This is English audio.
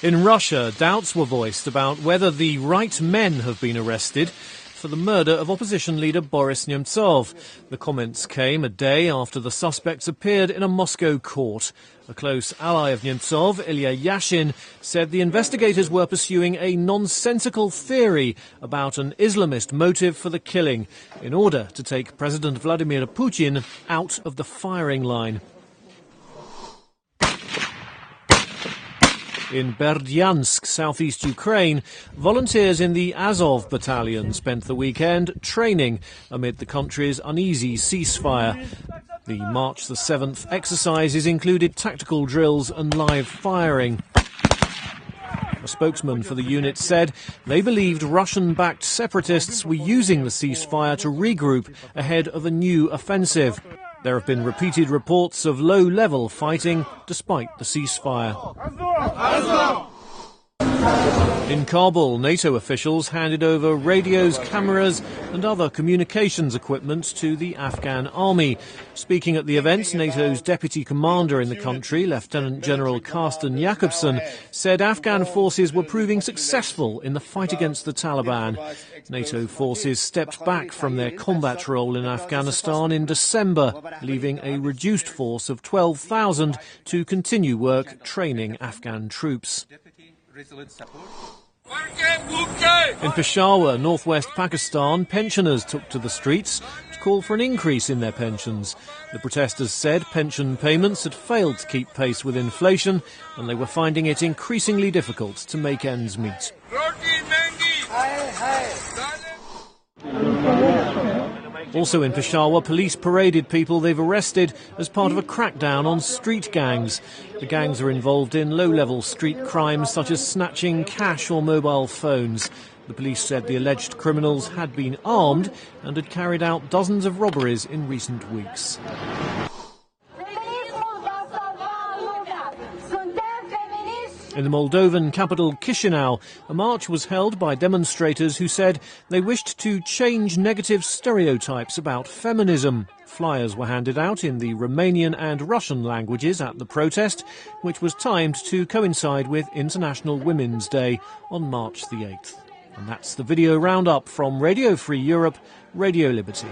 In Russia, doubts were voiced about whether the right men have been arrested for the murder of opposition leader Boris Nemtsov. The comments came a day after the suspects appeared in a Moscow court. A close ally of Nemtsov, Ilya Yashin, said the investigators were pursuing a nonsensical theory about an Islamist motive for the killing in order to take President Vladimir Putin out of the firing line. In Berdyansk, southeast Ukraine, volunteers in the Azov battalion spent the weekend training amid the country's uneasy ceasefire. The March the 7th exercises included tactical drills and live firing. A spokesman for the unit said they believed Russian-backed separatists were using the ceasefire to regroup ahead of a new offensive. There have been repeated reports of low-level fighting despite the ceasefire. In Kabul, NATO officials handed over radios, cameras and other communications equipment to the Afghan army. Speaking at the event, NATO's deputy commander in the country, Lieutenant General Carsten Jacobsen, said Afghan forces were proving successful in the fight against the Taliban. NATO forces stepped back from their combat role in Afghanistan in December, leaving a reduced force of 12,000 to continue work training Afghan troops. In Peshawar, northwest Pakistan, pensioners took to the streets to call for an increase in their pensions. The protesters said pension payments had failed to keep pace with inflation and they were finding it increasingly difficult to make ends meet. Also in Peshawar, police paraded people they've arrested as part of a crackdown on street gangs. The gangs are involved in low-level street crimes such as snatching cash or mobile phones. The police said the alleged criminals had been armed and had carried out dozens of robberies in recent weeks. In the Moldovan capital Chisinau, a march was held by demonstrators who said they wished to change negative stereotypes about feminism. Flyers were handed out in the Romanian and Russian languages at the protest, which was timed to coincide with International Women's Day on March the 8th. And that's the video roundup from Radio Free Europe, Radio Liberty.